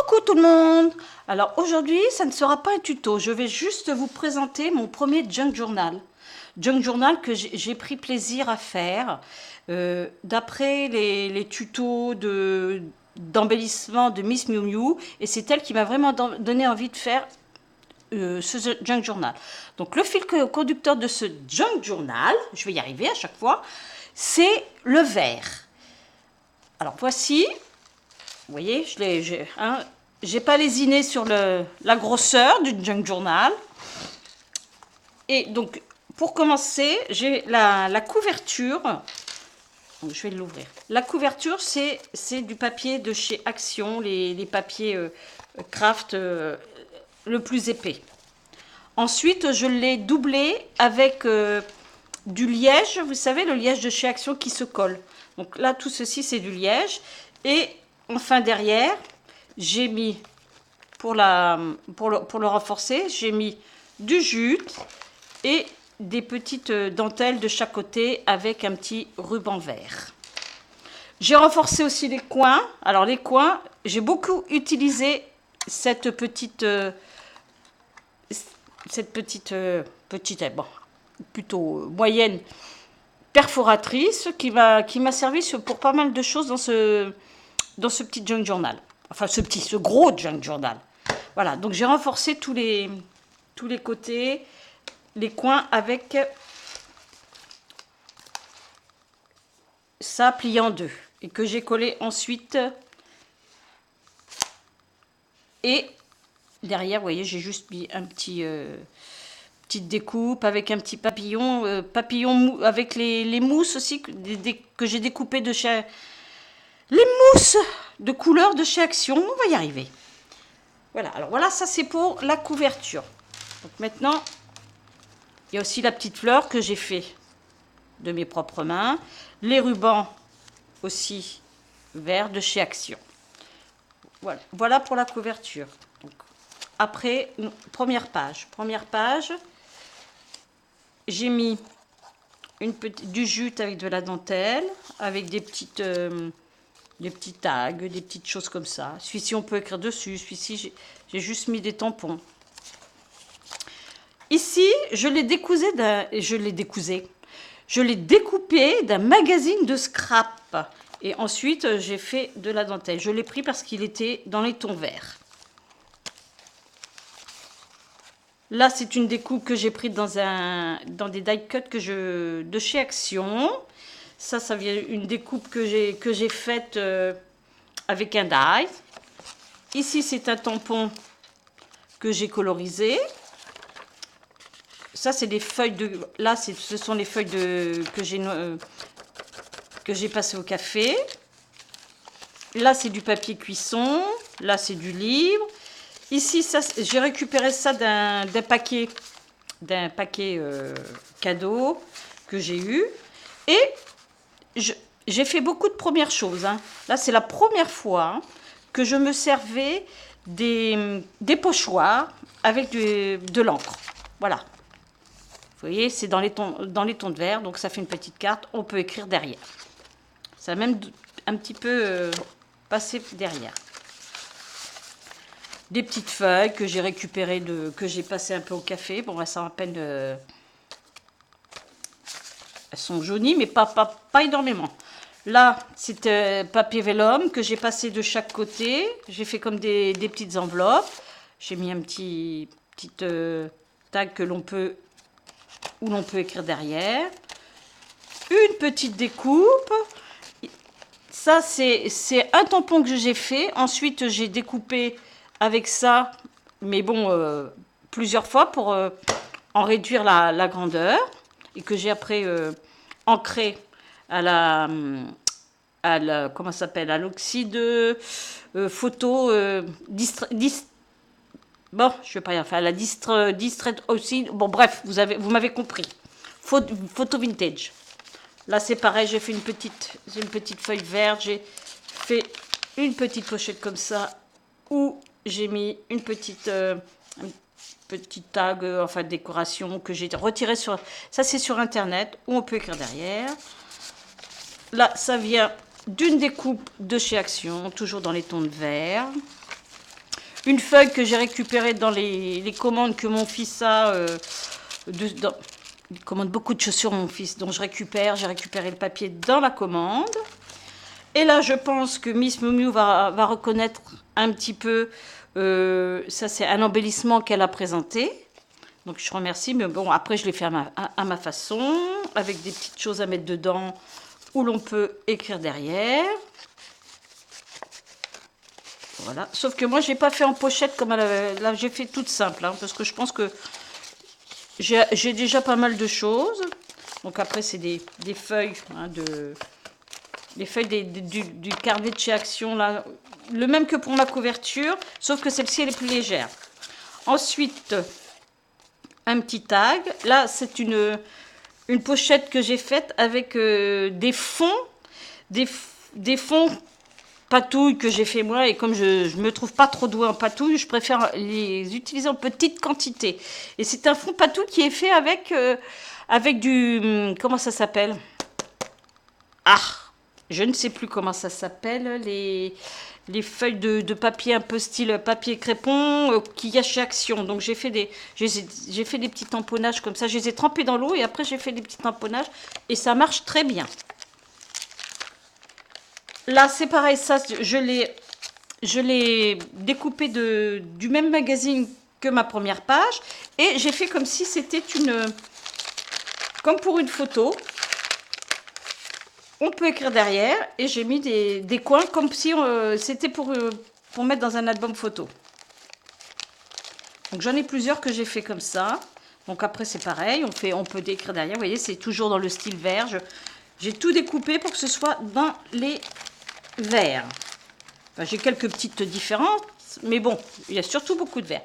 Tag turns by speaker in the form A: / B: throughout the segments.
A: Coucou tout le monde! Alors aujourd'hui, ça ne sera pas un tuto, je vais juste vous présenter mon premier junk journal. Junk journal que j'ai pris plaisir à faire d'après les tutos d'embellissement de Miss Miu Miu, et c'est elle qui m'a vraiment donné envie de faire ce junk journal. Donc le fil conducteur de ce junk journal, je vais y arriver à chaque fois, c'est le vert. Alors voici. Vous voyez, j'ai pas lésiné sur la grosseur du junk journal. Et donc, pour commencer, j'ai la couverture. Donc, je vais l'ouvrir. La couverture, c'est du papier de chez Action, les papiers craft le plus épais. Ensuite, je l'ai doublé avec du liège. Vous savez, le liège de chez Action qui se colle. Donc là, tout ceci, c'est du liège. Et enfin, derrière, j'ai mis, pour le renforcer, j'ai mis du jute et des petites dentelles de chaque côté avec un petit ruban vert. J'ai renforcé aussi les coins. Alors, les coins, j'ai beaucoup utilisé cette petite bon, plutôt moyenne perforatrice qui m'a servi pour pas mal de choses dans ce petit junk journal. Enfin, ce gros junk journal. Voilà, donc j'ai renforcé tous les côtés, les coins avec ça plié en deux. Et que j'ai collé ensuite. Et derrière, vous voyez, j'ai juste mis un petite découpe avec un petit papillon, papillon avec les mousses aussi que j'ai découpé de chez... Les mousses de couleur de chez Action, on va y arriver. Voilà, alors voilà, ça c'est pour la couverture. Donc maintenant, il y a aussi la petite fleur que j'ai fait de mes propres mains. Les rubans aussi verts de chez Action. Voilà pour la couverture. Donc, après, première page. Première page, j'ai mis du jute avec de la dentelle, avec des petites... des petits tags, des petites choses comme ça. Celui-ci, on peut écrire dessus. Celui-ci, j'ai juste mis des tampons. Ici, je l'ai découpé d'un magazine de scrap. Et ensuite, j'ai fait de la dentelle. Je l'ai pris parce qu'il était dans les tons verts. Là, c'est une découpe que j'ai prise dans des die cuts de chez Action. Ça vient une découpe que j'ai faite avec un die. Ici, c'est un tampon que j'ai colorisé. Ça, c'est des feuilles de... Là, ce sont les feuilles que j'ai passées au café. Là, c'est du papier cuisson. Là, c'est du livre. Ici, j'ai récupéré ça d'un paquet cadeau que j'ai eu. Et... j'ai fait beaucoup de premières choses. Hein. Là, c'est la première fois que je me servais des pochoirs avec de l'encre. Voilà. Vous voyez, c'est dans les tons de vert, donc ça fait une petite carte. On peut écrire derrière. Ça a même un petit peu passé derrière. Des petites feuilles que j'ai récupérées, que j'ai passées un peu au café. Bon, ça rappelle... elles sont jaunies, mais pas énormément. Là, c'est papier vélum que j'ai passé de chaque côté. J'ai fait comme des petites enveloppes. J'ai mis un petit tag où l'on peut écrire derrière. Une petite découpe. Ça, c'est un tampon que j'ai fait. Ensuite, j'ai découpé avec ça, mais bon, plusieurs fois pour en réduire la grandeur. Et que j'ai après ancré à comment ça s'appelle, à l'oxyde photo bon, je vais pas y faire, la distrait aussi. Bon, bref, vous m'avez compris. Photo vintage. Là, c'est pareil, j'ai fait une petite feuille verte, j'ai fait une petite pochette comme ça où j'ai mis un petit tag, enfin décoration que j'ai retiré sur... Ça, c'est sur Internet, où on peut écrire derrière. Là, ça vient d'une découpe de chez Action, toujours dans les tons de vert. une feuille que j'ai récupérée dans les commandes que mon fils a. Il commande beaucoup de chaussures, mon fils, donc j'ai récupéré le papier dans la commande. Et là, je pense que Miss Miu Miu va reconnaître un petit peu, ça c'est un embellissement qu'elle a présenté. Donc je remercie, mais bon, après je l'ai fait à ma façon, avec des petites choses à mettre dedans, où l'on peut écrire derrière. Voilà, sauf que moi, je n'ai pas fait en pochette comme là, j'ai fait toute simple, hein, parce que je pense que j'ai déjà pas mal de choses. Donc après, c'est des feuilles, hein, les feuilles du carnet de chez Action, là, le même que pour ma couverture, sauf que celle-ci, elle est plus légère. Ensuite, un petit tag. Là, c'est une pochette que j'ai faite avec des fonds patouilles que j'ai fait moi, et comme je me trouve pas trop douée en patouille, je préfère les utiliser en petite quantité. Et c'est un fond patouille qui est fait avec du... Comment ça s'appelle? Ah, je ne sais plus comment ça s'appelle, les feuilles de papier un peu style papier crépon qu'il y a chez Action. Donc j'ai fait des petits tamponnages comme ça, je les ai trempés dans l'eau et après j'ai fait des petits tamponnages et ça marche très bien. Là, c'est pareil, ça, je l'ai découpé du même magazine que ma première page. Et j'ai fait comme si c'était comme pour une photo. On peut écrire derrière. Et j'ai mis des coins comme si c'était pour mettre dans un album photo. Donc j'en ai plusieurs que j'ai fait comme ça. Donc après, c'est pareil, on peut décrire derrière. Vous voyez, c'est toujours dans le style vert. J'ai tout découpé pour que ce soit dans les vert. Enfin, j'ai quelques petites différences, mais bon, il y a surtout beaucoup de vert.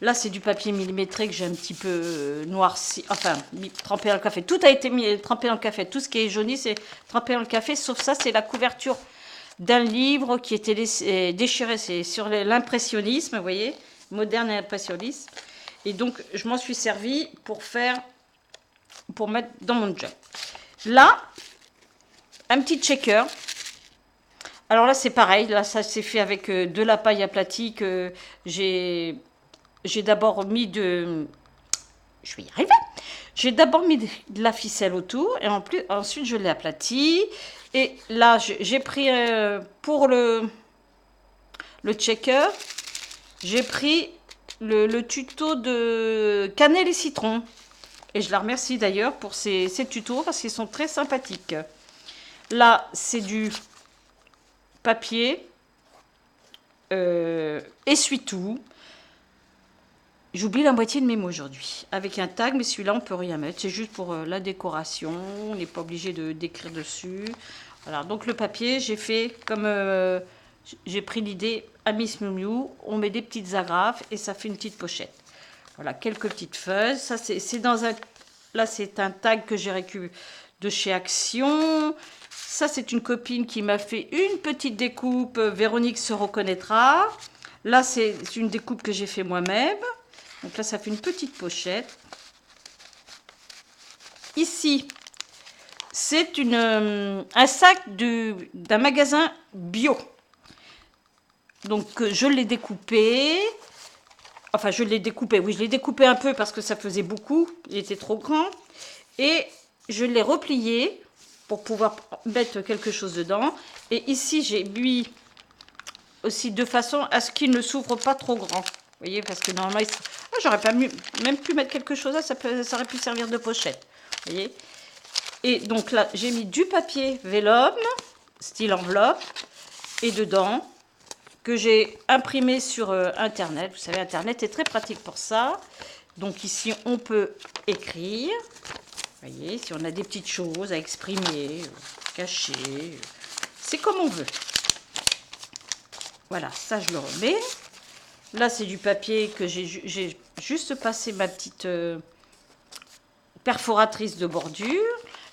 A: Là, c'est du papier millimétré que j'ai un petit peu noirci, enfin, trempé dans le café. Tout a été trempé dans le café. Tout ce qui est jauni, c'est trempé dans le café, sauf ça, c'est la couverture d'un livre qui était déchiré. C'est sur l'impressionnisme, vous voyez, moderne et impressionnisme. Et donc, je m'en suis servi pour mettre dans mon jug. Là, un petit checker. Alors là, c'est pareil. Là, ça s'est fait avec de la paille aplatie que j'ai d'abord mis de... Je vais y arriver. J'ai d'abord mis de la ficelle autour et ensuite, je l'ai aplati. Et là, j'ai pris pour le checker, j'ai pris le tuto de cannelle et citron. Et je la remercie d'ailleurs pour ces tutos parce qu'ils sont très sympathiques. Là, c'est du papier, essuie-tout. J'oublie la moitié de mes mots aujourd'hui. Avec un tag, mais celui-là, on peut rien mettre. C'est juste pour la décoration. On n'est pas obligé d'écrire dessus. Voilà, donc le papier, j'ai fait comme... j'ai pris l'idée à Miss Miu Miu. On met des petites agrafes et ça fait une petite pochette. Voilà, quelques petites feuilles. Ça, c'est dans un... Là, c'est un tag que j'ai récupéré de chez Action. Ça, c'est une copine qui m'a fait une petite découpe. Véronique se reconnaîtra. Là, c'est une découpe que j'ai fait moi-même. Donc là, ça fait une petite pochette. Ici, c'est un sac d'un magasin bio. Donc, je l'ai découpé. Enfin, je l'ai découpé. Oui, je l'ai découpé un peu parce que ça faisait beaucoup. Il était trop grand. Et je l'ai replié pour pouvoir mettre quelque chose dedans. Et ici, j'ai mis aussi de façon à ce qu'il ne s'ouvre pas trop grand. Vous voyez, parce que normalement, j'aurais pas même pu mettre quelque chose là, ça aurait pu servir de pochette. Vous voyez. Et donc là, j'ai mis du papier vélum, style enveloppe, et dedans, que j'ai imprimé sur Internet. Vous savez, Internet est très pratique pour ça. Donc ici, on peut écrire. Vous voyez, si on a des petites choses à exprimer, cacher, c'est comme on veut. Voilà, ça je le remets. Là, c'est du papier que j'ai juste passé ma petite perforatrice de bordure.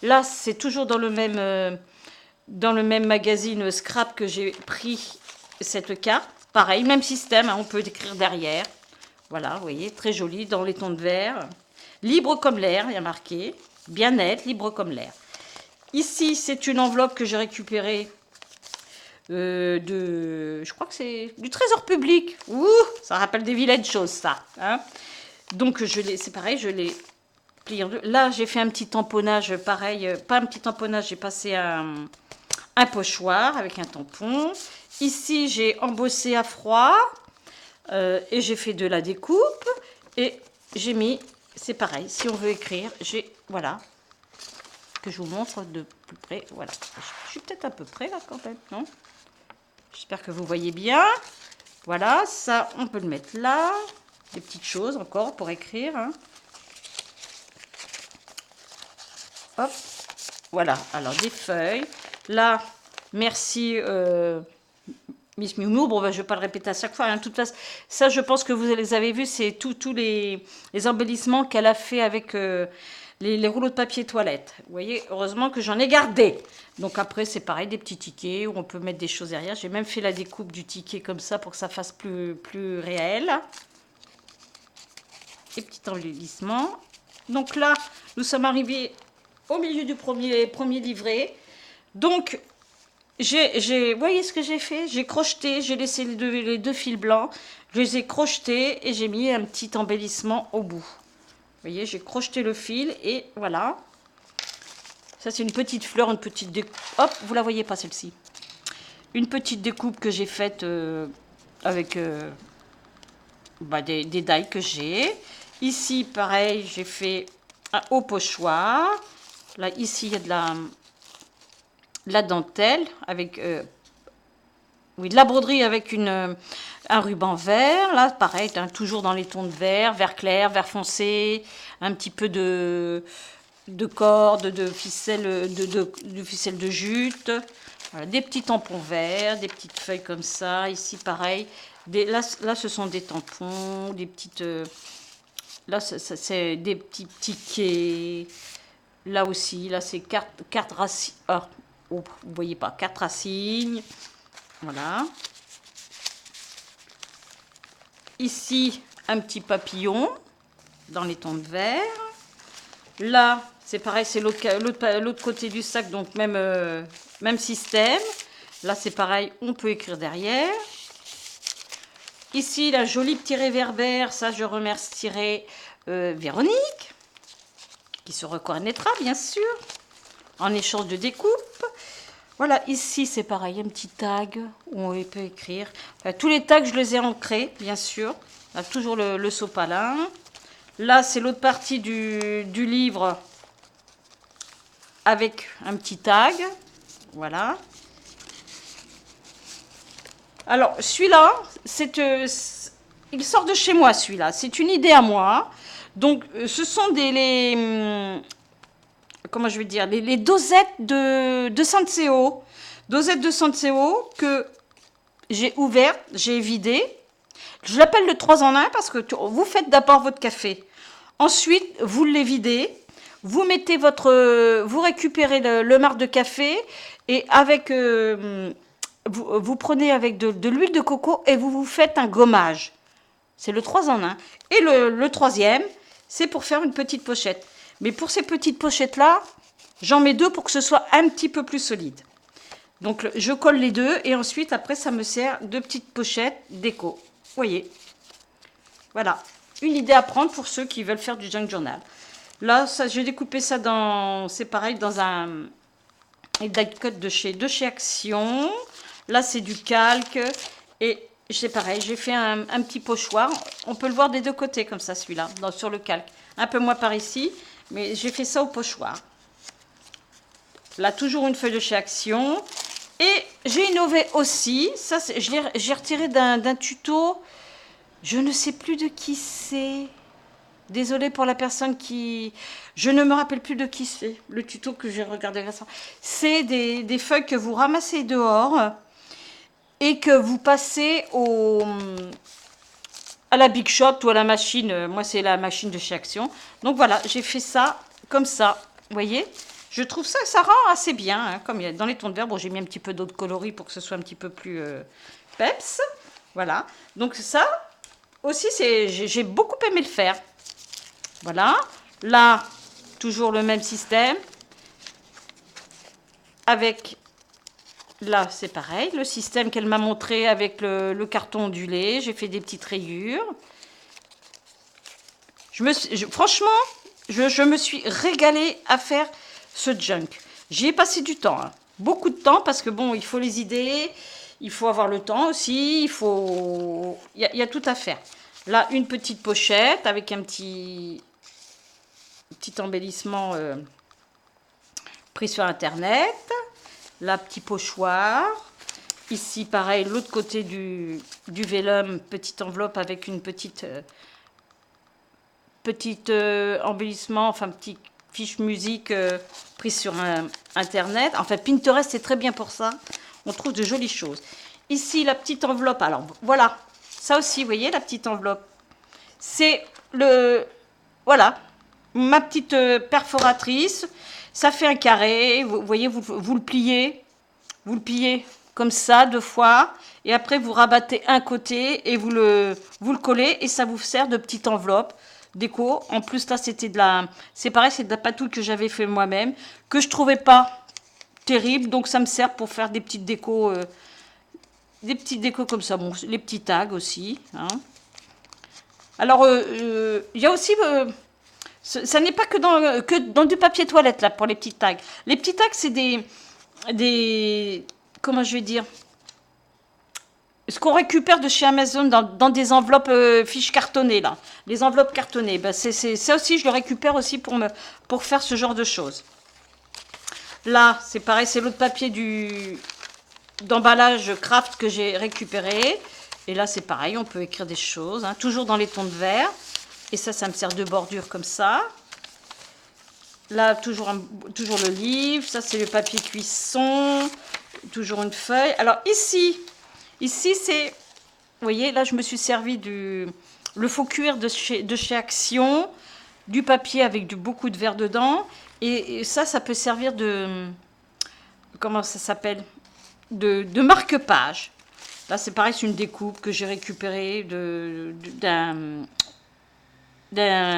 A: Là, c'est toujours dans le même magazine Scrap que j'ai pris cette carte. Pareil, même système, hein, on peut écrire derrière. Voilà, vous voyez, très joli, dans les tons de vert. Libre comme l'air, il y a marqué. Bien net, libre comme l'air. Ici, c'est une enveloppe que j'ai récupérée je crois que c'est du Trésor public. Ouh, ça rappelle des vilaines choses, ça. Hein. Donc, c'est pareil, je l'ai plié en deux. Là, j'ai fait un petit tamponnage, pareil, pas un petit tamponnage, j'ai passé un pochoir avec un tampon. Ici, j'ai embossé à froid et j'ai fait de la découpe. Et j'ai mis, c'est pareil, si on veut écrire, voilà, que je vous montre de plus près. Voilà, je suis peut-être à peu près là quand même, non? J'espère que vous voyez bien. Voilà, ça, on peut le mettre là. Des petites choses encore pour écrire. Hein. Hop, voilà. Alors, des feuilles. Là, merci Miss Miu Miu. Bon, ben, je ne vais pas le répéter à chaque fois. Hein. De toute façon, ça, je pense que vous les avez vus. C'est tous les embellissements qu'elle a fait avec les rouleaux de papier toilette. Vous voyez, heureusement que j'en ai gardé. Donc après, c'est pareil, des petits tickets où on peut mettre des choses derrière. J'ai même fait la découpe du ticket comme ça pour que ça fasse plus réel. Et petit embellissement. Donc là, nous sommes arrivés au milieu du premier livret. Donc, vous voyez ce que j'ai fait? J'ai crocheté, j'ai laissé les deux fils blancs. Je les ai crochetés et j'ai mis un petit embellissement au bout. Vous voyez, j'ai crocheté le fil et voilà. Ça, c'est une petite fleur, une petite découpe. Hop, vous la voyez pas celle-ci. Une petite découpe que j'ai faite avec des die que j'ai. Ici, pareil, j'ai fait un haut pochoir. Là, ici, il y a de la dentelle avec de la broderie avec un ruban vert. Là, pareil, toujours dans les tons de vert clair, vert foncé, un petit peu de corde, de ficelle, de ficelle de jute. Voilà, des petits tampons verts, des petites feuilles comme ça. Ici, pareil. Là, ce sont des tampons, des petites... là, c'est des petits tickets. Là aussi, là, c'est quatre racines. Oh, vous voyez pas, 4 racines. Voilà. Ici, un petit papillon dans les tons de vert. Là, c'est pareil, c'est l'autre côté du sac, donc même système. Là, c'est pareil, on peut écrire derrière. Ici, la jolie petit réverbère, ça, je remercierai Véronique, qui se reconnaîtra, bien sûr, en échange de découpe. Voilà, ici, c'est pareil, un petit tag où on peut écrire. Enfin, tous les tags, je les ai ancrés, bien sûr. Là, toujours le sopalin. Là, c'est l'autre partie du livre avec un petit tag. Voilà. Alors, celui-là, il sort de chez moi, celui-là. C'est une idée à moi. Donc, ce sont comment je vais dire, les dosettes de Senseo. Dosettes de Senseo que j'ai ouvertes, j'ai vidées. Je l'appelle le 3 en 1 parce que vous faites d'abord votre café. Ensuite, vous les videz. Vous récupérez le marc de café et avec... vous prenez avec de l'huile de coco et vous faites un gommage. C'est le 3 en 1. Et le troisième, c'est pour faire une petite pochette. Mais pour ces petites pochettes-là, j'en mets 2 pour que ce soit un petit peu plus solide. Donc, je colle les 2 et ensuite, après, ça me sert de petites pochettes déco. Vous voyez. Voilà. Une idée à prendre pour ceux qui veulent faire du junk journal. Là, j'ai découpé ça c'est pareil, dans un die cut de chez Action. Là, c'est du calque. Et c'est pareil, j'ai fait un petit pochoir. On peut le voir des deux côtés, comme ça, celui-là, sur le calque. Un peu moins par ici, mais j'ai fait ça au pochoir. Là, toujours une feuille de chez Action. Et j'ai innové aussi. Ça, j'ai retiré d'un tuto. Je ne sais plus de qui c'est. Désolée pour la personne qui... Je ne me rappelle plus de qui c'est. Le tuto que j'ai regardé récemment. C'est des feuilles que vous ramassez dehors et que vous passez à la Big Shot ou à la machine. Moi, c'est la machine de chez Action. Donc voilà, j'ai fait ça comme ça. Vous voyez? Je trouve ça rend assez bien. Hein, comme il y a dans les tons de vert. Bon, j'ai mis un petit peu d'autres coloris pour que ce soit un petit peu plus peps. Voilà. Donc ça aussi, j'ai beaucoup aimé le faire. Voilà. Là, toujours le même système. Avec Là, c'est pareil, le système qu'elle m'a montré avec le carton ondulé. J'ai fait des petites rayures. Franchement, je me suis régalée à faire ce junk. J'y ai passé du temps, hein. Beaucoup de temps, parce que bon, il faut les idées, il faut avoir le temps aussi, il y a tout à faire. Là, une petite pochette avec un petit embellissement pris sur Internet. Là, petit pochoir. Ici, pareil, l'autre côté du vélum, petite enveloppe avec une petite embellissement, enfin, petite fiche musique prise sur Internet. Enfin, Pinterest, c'est très bien pour ça. On trouve de jolies choses. Ici, la petite enveloppe. Alors, voilà. Ça aussi, vous voyez, la petite enveloppe. C'est voilà, ma petite perforatrice. Ça fait un carré. Vous voyez, vous le pliez. Vous le pliez comme ça 2 fois. Et après, vous rabattez un côté et vous le collez. Et ça vous sert de petite enveloppe déco. En plus, là, c'est pareil, c'est de la patouille que j'avais fait moi-même, que je trouvais pas terrible. Donc, ça me sert pour faire des petites décos. Des petites décos comme ça. Bon, les petits tags aussi. Hein. Alors, il y a aussi... ça n'est pas que dans du papier toilette, là, pour les petits tags. Les petits tags, c'est des... Comment je vais dire? Ce qu'on récupère de chez Amazon dans des enveloppes fiches cartonnées, là. Les enveloppes cartonnées. Ben, ça aussi, je le récupère aussi pour faire ce genre de choses. Là, c'est pareil, c'est l'autre papier d'emballage craft que j'ai récupéré. Et là, c'est pareil, on peut écrire des choses, hein, toujours dans les tons de vert. Et ça me sert de bordure comme ça. Là, toujours le livre. Ça, c'est le papier cuisson. Toujours une feuille. Alors, ici c'est... Vous voyez, là, je me suis servi le faux cuir de chez Action. Du papier avec beaucoup de verre dedans. Et ça peut servir de... Comment ça s'appelle? De marque-page. Là, c'est pareil, c'est une découpe que j'ai récupérée d'un die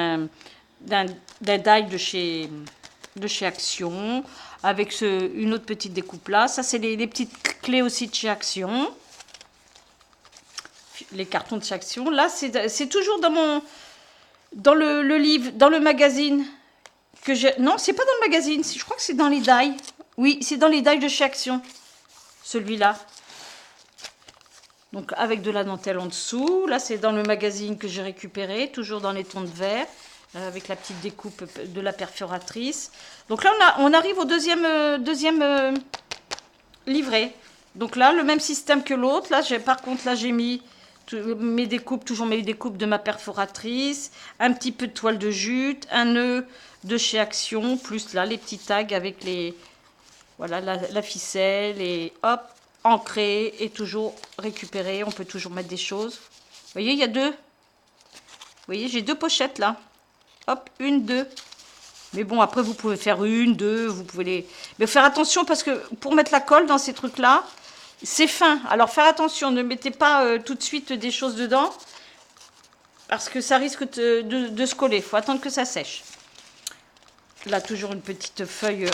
A: de chez Action, avec une autre petite découpe là. Ça, c'est les petites clés aussi de chez Action. Les cartons de chez Action. Là, c'est toujours dans le livre, dans le magazine que j'ai... Non, c'est pas dans le magazine, je crois que c'est dans les die. Oui, c'est dans les die de chez Action. Celui-là. Donc, avec de la dentelle en dessous. Là, c'est dans le magazine que j'ai récupéré, toujours dans les tons de vert, avec la petite découpe de la perforatrice. Donc là, on arrive au deuxième livret. Donc là, le même système que l'autre. Là, par contre, là, j'ai mis toujours mes découpes de ma perforatrice, un petit peu de toile de jute, un nœud de chez Action, plus là, les petits tags avec voilà, la ficelle, et hop, ancré et toujours récupéré. On peut toujours mettre des choses. Vous voyez, il y a 2. Vous voyez, j'ai 2 pochettes là. Hop, 1, 2. Mais bon, après, vous pouvez faire 1, 2. Vous pouvez les... Mais faire attention parce que pour mettre la colle dans ces trucs-là, c'est fin. Alors, faire attention. Ne mettez pas tout de suite des choses dedans. Parce que ça risque de se coller. Il faut attendre que ça sèche. Là, toujours une petite feuille...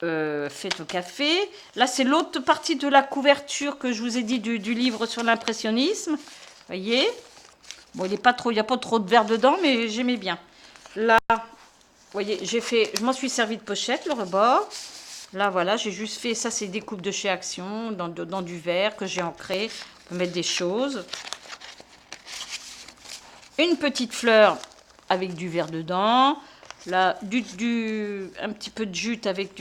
A: faite au café. Là, c'est l'autre partie de la couverture que je vous ai dit du livre sur l'impressionnisme. Vous voyez? Bon, il n'y a pas trop de verre dedans, mais j'aimais bien. Là, vous voyez, je m'en suis servi de pochette, le rebord. Là, voilà, j'ai juste fait, ça c'est des coupes de chez Action, dans du verre que j'ai ancré. On peut mettre des choses. Une petite fleur avec du verre dedans. Là, un petit peu de jute avec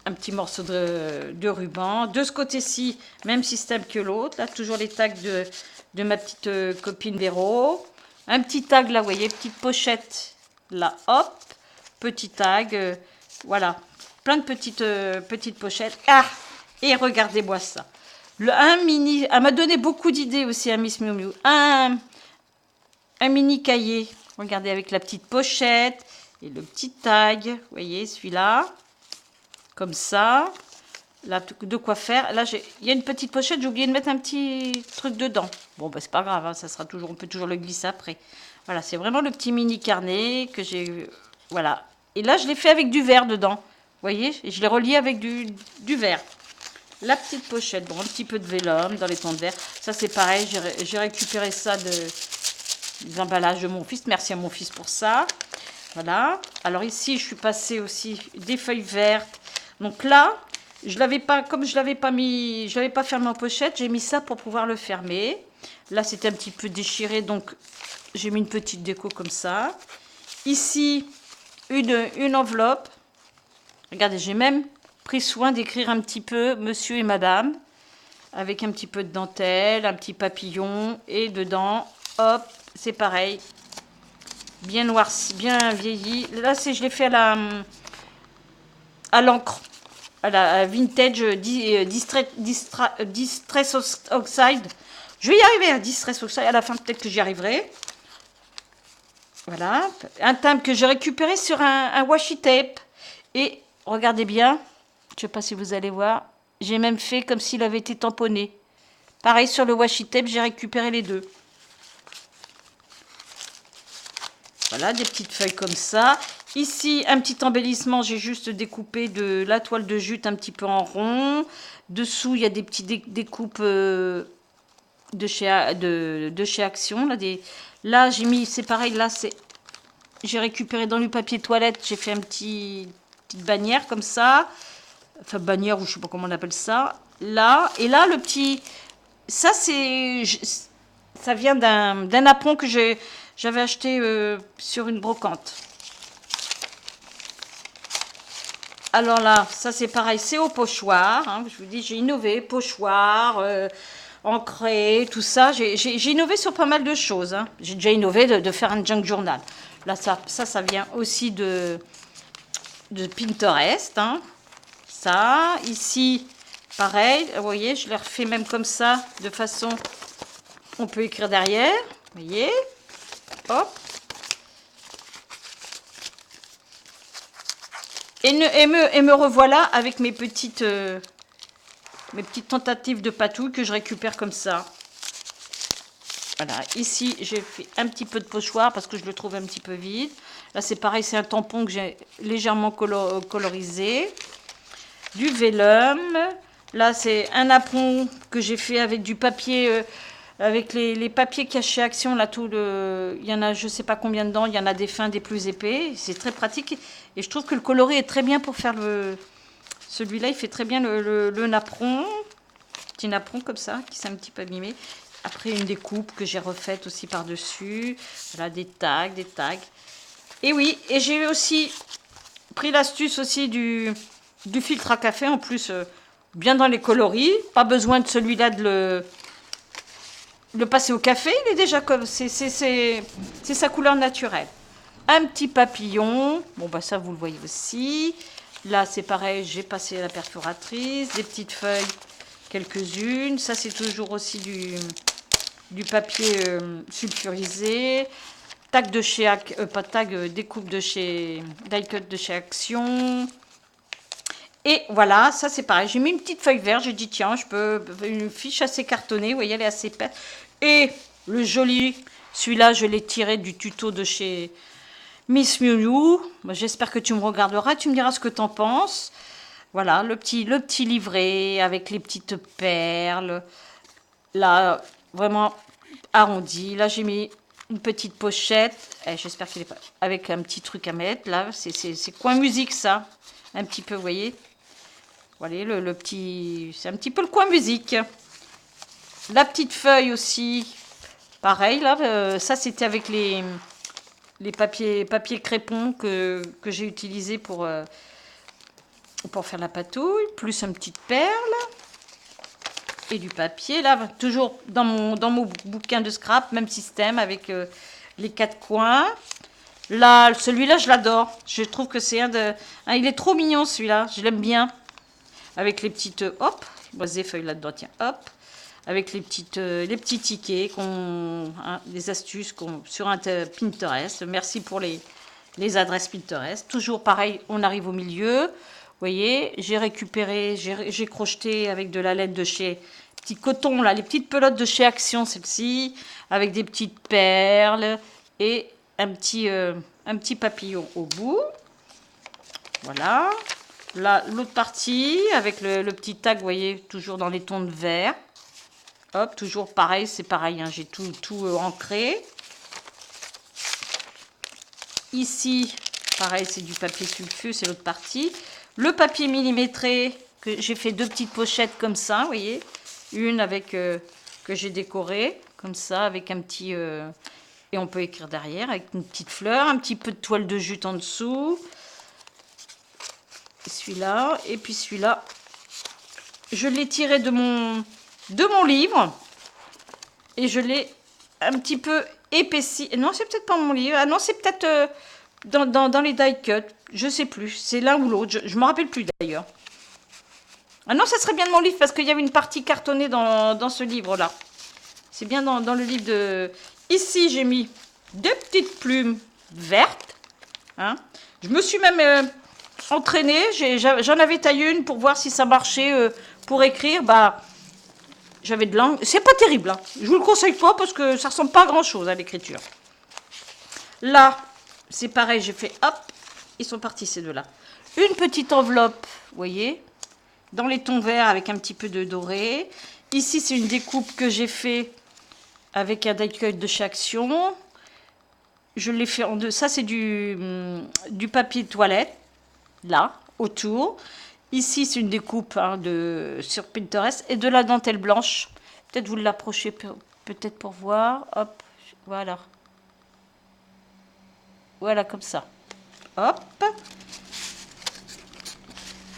A: un petit morceau de ruban. De ce côté-ci, même système que l'autre. Là, toujours les tags de ma petite copine Véro. Un petit tag, là, vous voyez, petite pochette. Là, hop, petit tag. Voilà, plein de petites pochettes. Ah, et regardez-moi ça. Elle m'a donné beaucoup d'idées aussi à Miss Miu Miu. Un mini cahier. Regardez, avec la petite pochette et le petit tag. Vous voyez, celui-là. Comme ça. Là, de quoi faire. Là, il y a une petite pochette. J'ai oublié de mettre un petit truc dedans. Bon, bah, c'est pas grave. Hein, ça sera toujours, on peut toujours le glisser après. Voilà, c'est vraiment le petit mini carnet que j'ai... Voilà. Et là, je l'ai fait avec du verre dedans. Vous voyez, je l'ai relié avec du vert. La petite pochette, bon, un petit peu de vélum dans les tons de vert. Ça, c'est pareil, j'ai récupéré ça des emballages de mon fils. Merci à mon fils pour ça. Voilà. Alors ici, je suis passée aussi des feuilles vertes. Donc là, je l'avais pas, comme je l'avais pas mis, je l'avais pas fermé en pochette, j'ai mis ça pour pouvoir le fermer. Là, c'était un petit peu déchiré, donc j'ai mis une petite déco comme ça. Ici, une enveloppe. Regardez, j'ai même pris soin d'écrire un petit peu monsieur et madame, avec un petit peu de dentelle, un petit papillon, et dedans, hop, c'est pareil, bien noirci, bien vieilli. Là, je l'ai fait à l'encre, à la vintage Distress Oxide. Je vais y arriver à Distress Oxide, à la fin peut-être que j'y arriverai. Voilà, un timbre que j'ai récupéré sur un washi tape. Et regardez bien, je ne sais pas si vous allez voir, j'ai même fait comme s'il avait été tamponné. Pareil sur le washi tape, j'ai récupéré les deux. Voilà, des petites feuilles comme ça. Ici, un petit embellissement, j'ai juste découpé de la toile de jute un petit peu en rond. Dessous, il y a des petites découpes de chez Action. Là, j'ai mis, c'est pareil, là, j'ai récupéré dans le papier toilette, j'ai fait petite bannière comme ça. Enfin, bannière, ou je sais pas comment on appelle ça. Là, et là, le petit... Ça, ça vient d'un apron que j'avais acheté sur une brocante. Alors là, ça c'est pareil, c'est au pochoir. Hein, je vous dis, j'ai innové, pochoir, ancré, tout ça. J'ai innové sur pas mal de choses. Hein. J'ai déjà innové de faire un junk journal. Là, ça vient aussi de Pinterest. Hein. Ça, ici, pareil. Vous voyez, je l'ai refait même comme ça, de façon... On peut écrire derrière. Vous voyez. Hop. Et me revoilà avec mes petites tentatives de patouille que je récupère comme ça. Voilà, ici j'ai fait un petit peu de pochoir parce que je le trouve un petit peu vide. Là c'est pareil, c'est un tampon que j'ai légèrement colorisé. Du vélum. Là c'est un apron que j'ai fait avec du papier, avec les papiers cachés Action. Là il y en a je sais pas combien dedans, il y en a des fins, des plus épais. C'est très pratique et je trouve que le coloris est très bien pour faire celui-là, il fait très bien le napperon. Petit napperon comme ça, qui s'est un petit peu abîmé. Après, une découpe que j'ai refaite aussi par-dessus. Voilà, des tags. Et oui, et j'ai aussi pris l'astuce aussi du filtre à café. En plus, bien dans les coloris. Pas besoin de celui-là de le passer au café. Il est déjà comme... C'est sa couleur naturelle. Un petit papillon. Bon, bah ça, vous le voyez aussi. Là, c'est pareil, j'ai passé la perforatrice. Des petites feuilles, quelques-unes. Ça, c'est toujours aussi du papier sulfurisé. Tag de chez... pas tag, découpe de chez... Die cut de chez Action. Et voilà, ça, c'est pareil. J'ai mis une petite feuille verte. J'ai dit, tiens, je peux... Une fiche assez cartonnée. Vous voyez, elle est assez épaisse. Et le joli... Celui-là, je l'ai tiré du tuto de chez... Miss Miu Miu, j'espère que tu me regarderas, tu me diras ce que tu en penses. Voilà, le petit livret avec les petites perles. Là, vraiment arrondi. Là, j'ai mis une petite pochette. J'espère qu'il est pas... Avec un petit truc à mettre. Là, c'est coin musique, ça. Un petit peu, vous voyez. Voilà, le petit... C'est un petit peu le coin musique. La petite feuille aussi. Pareil, là, ça, c'était avec les papiers crépons que j'ai utilisés pour faire la patouille, plus une petite perle et du papier. Là, toujours dans mon bouquin de scrap, même système avec les quatre coins. Là, celui-là, je l'adore. Je trouve que c'est il est trop mignon celui-là, je l'aime bien. Avec les petites, hop, des feuilles là-dedans, tiens, hop. Avec les petits tickets, les astuces sur un Pinterest. Merci pour les adresses Pinterest. Toujours pareil, on arrive au milieu. Vous voyez, j'ai récupéré, j'ai crocheté avec de la laine de chez petit coton, là, les petites pelotes de chez Action, celle-ci, avec des petites perles et un petit papillon au bout. Voilà. Là, l'autre partie, avec le petit tag, vous voyez, toujours dans les tons de vert. Hop, toujours pareil, c'est pareil, hein, j'ai tout ancré. Ici, pareil, c'est du papier sulfure, c'est l'autre partie. Le papier millimétré, que j'ai fait 2 petites pochettes comme ça, vous voyez. Une avec que j'ai décorée, comme ça, avec un petit... et on peut écrire derrière, avec une petite fleur, un petit peu de toile de jute en dessous. Celui-là, et puis celui-là, je l'ai tiré de mon livre, et je l'ai un petit peu épaissi. Non, c'est peut-être pas mon livre, ah non, c'est peut-être dans les die cut, je sais plus, c'est l'un ou l'autre, je me rappelle plus d'ailleurs. Ah non, ça serait bien de mon livre, parce qu'il y avait une partie cartonnée dans ce livre-là. C'est bien dans le livre de... Ici, j'ai mis 2 petites plumes vertes. Hein. Je me suis même entraînée. J'en avais taillé une pour voir si ça marchait pour écrire. Bah, j'avais de l'encre. C'est pas terrible. Hein. Je vous le conseille pas parce que ça ressemble pas à grand-chose à l'écriture. Là, c'est pareil. J'ai fait hop. Ils sont partis ces deux-là. Une petite enveloppe, vous voyez, dans les tons verts avec un petit peu de doré. Ici, c'est une découpe que j'ai fait avec un die-cut de chez Action. Je l'ai fait en deux. Ça, c'est du papier toilette, là, autour. Ici, c'est une découpe hein, sur Pinterest et de la dentelle blanche. Peut-être vous l'approchez peut-être pour voir. Hop, voilà. Voilà, comme ça. Hop.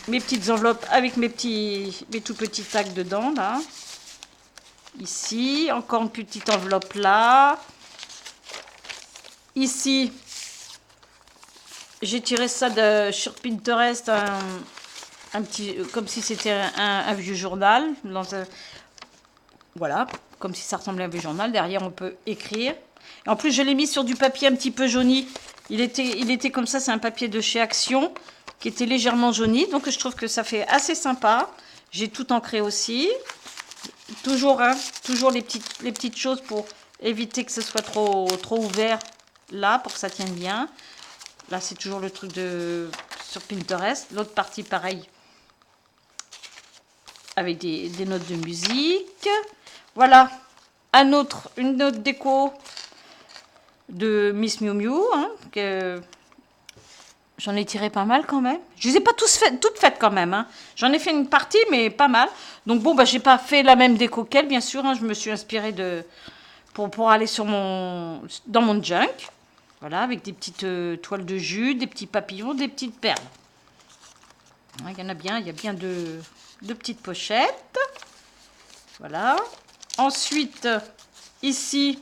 A: Mes petites enveloppes avec mes tout petits tags dedans, là. Ici, encore une petite enveloppe là. Ici, j'ai tiré ça sur Pinterest, un petit, comme si c'était un vieux journal. Voilà, comme si ça ressemblait à un vieux journal. Derrière, on peut écrire. Et en plus, je l'ai mis sur du papier un petit peu jauni. Il était comme ça, c'est un papier de chez Action qui était légèrement jauni. Donc, je trouve que ça fait assez sympa. J'ai tout ancré aussi. Toujours, hein, toujours les petites choses pour éviter que ce soit trop ouvert là, pour que ça tienne bien. Là, c'est toujours le truc sur Pinterest. L'autre partie, pareil, avec des notes de musique. Voilà, une autre déco de Miss Miu Miu, hein, que j'en ai tiré pas mal quand même. Je les ai pas toutes faites quand même. Hein. J'en ai fait une partie, mais pas mal. Donc bon, bah, j'ai pas fait la même déco qu'elle, bien sûr. Hein. Je me suis inspirée pour aller dans mon junk. Voilà, avec des petites toiles de jute, des petits papillons, des petites perles. Il y en a bien, il y a bien deux petites pochettes. Voilà. Ensuite, ici,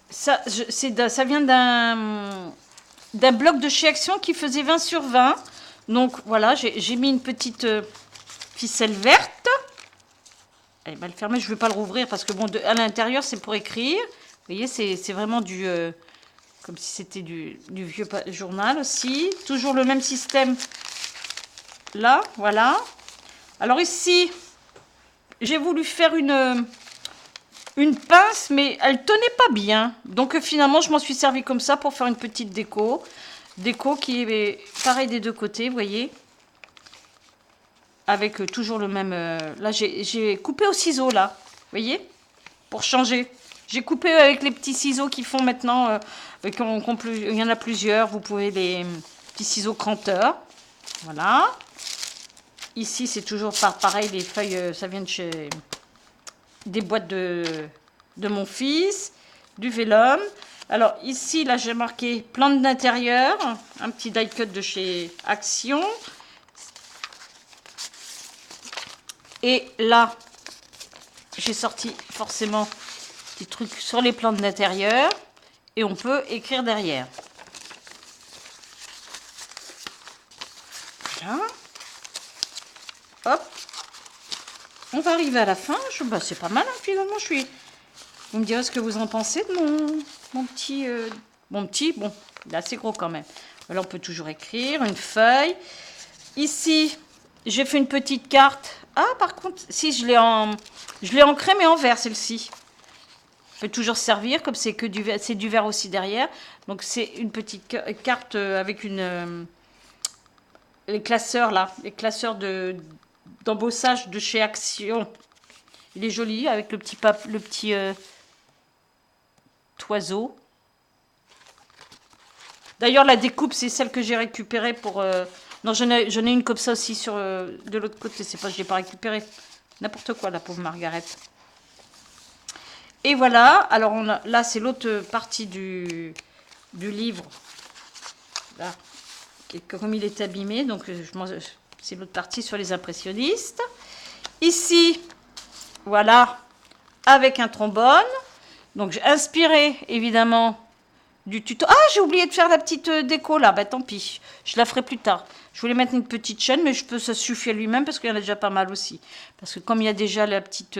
A: ça vient d'un bloc de chez Action qui faisait 20 sur 20. Donc voilà, j'ai mis une petite ficelle verte. Elle est mal fermée, je ne vais pas le rouvrir parce que bon, à l'intérieur, c'est pour écrire. Vous voyez, c'est vraiment comme si c'était du vieux journal aussi. Toujours le même système. Là, voilà. Alors ici, j'ai voulu faire une pince, mais elle tenait pas bien. Donc finalement, je m'en suis servi comme ça pour faire une petite déco. Déco qui est pareil des deux côtés, vous voyez. Avec toujours le même... là, j'ai coupé au ciseau, là. Vous voyez, pour changer. J'ai coupé avec les petits ciseaux qui font maintenant... il y en a plusieurs. Vous pouvez les petits ciseaux cranteurs. Voilà. Ici, c'est toujours pareil. Les feuilles, ça vient de chez... des boîtes de mon fils. Du vélum. Alors, ici, là, j'ai marqué plante d'intérieur. Un petit die cut de chez Action. Et là, j'ai sorti forcément des trucs sur les plantes d'intérieur. Et on peut écrire derrière. Voilà. Hop. On va arriver à la fin. Bah, c'est pas mal, hein, finalement. Vous me direz ce que vous en pensez de mon petit... bon, il est assez gros quand même. Là, on peut toujours écrire. Une feuille. Ici, j'ai fait une petite carte. Ah, par contre, si, je l'ai ancré, mais en vert, celle-ci. Peut toujours servir, comme c'est du vert aussi derrière. Donc, c'est une petite carte avec les classeurs là, les classeurs d'embossage de chez Action. Il est joli avec le petit oiseau. D'ailleurs, la découpe, c'est celle que j'ai récupérée pour... Non, j'en ai une comme ça aussi de l'autre côté. C'est pas, je l'ai pas récupérée. N'importe quoi, la pauvre Margaret. Et voilà. Alors, là, c'est l'autre partie du livre. Là, comme il est abîmé. Donc, c'est l'autre partie sur les impressionnistes. Ici, voilà, avec un trombone. Donc, j'ai inspiré, évidemment, du tuto. Ah, j'ai oublié de faire la petite déco, là. Bah, tant pis. Je la ferai plus tard. Je voulais mettre une petite chaîne, mais ça suffit à lui-même, parce qu'il y en a déjà pas mal aussi. Parce que comme il y a déjà la petite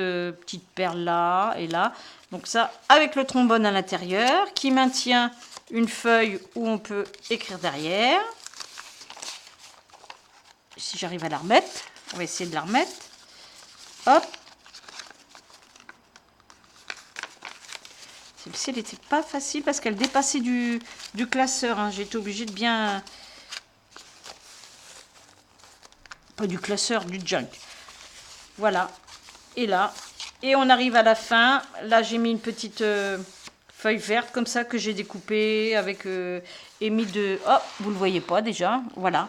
A: perle là et là. Donc ça, avec le trombone à l'intérieur, qui maintient une feuille où on peut écrire derrière. Si j'arrive à la remettre. On va essayer de la remettre. Hop. Celle-ci, elle n'était pas facile parce qu'elle dépassait du classeur. Hein. J'ai été obligée de bien... Pas du classeur, du junk. Voilà. Et là. Et on arrive à la fin. Là, j'ai mis une petite feuille verte comme ça que j'ai découpée avec... et mis de... Oh, vous ne le voyez pas déjà. Voilà.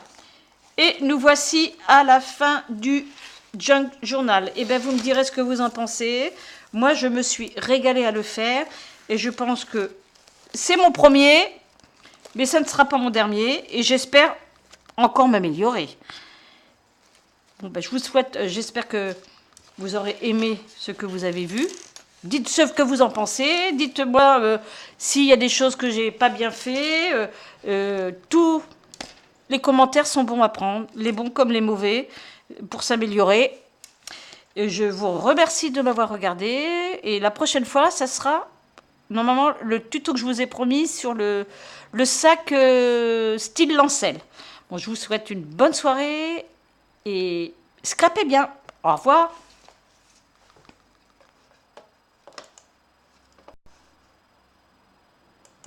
A: Et nous voici à la fin du junk journal. Et bien, vous me direz ce que vous en pensez. Moi, je me suis régalée à le faire. Et je pense que c'est mon premier, mais ça ne sera pas mon dernier. Et j'espère encore m'améliorer. Bon, ben, je vous souhaite, j'espère que vous aurez aimé ce que vous avez vu. Dites ce que vous en pensez. Dites-moi s'il y a des choses que j'ai pas bien fait. Tous les commentaires sont bons à prendre, les bons comme les mauvais, pour s'améliorer. Et je vous remercie de m'avoir regardé. Et la prochaine fois, ça sera... Normalement, le tuto que je vous ai promis sur le sac style Lancel. Bon, je vous souhaite une bonne soirée et scrapez bien. Au revoir.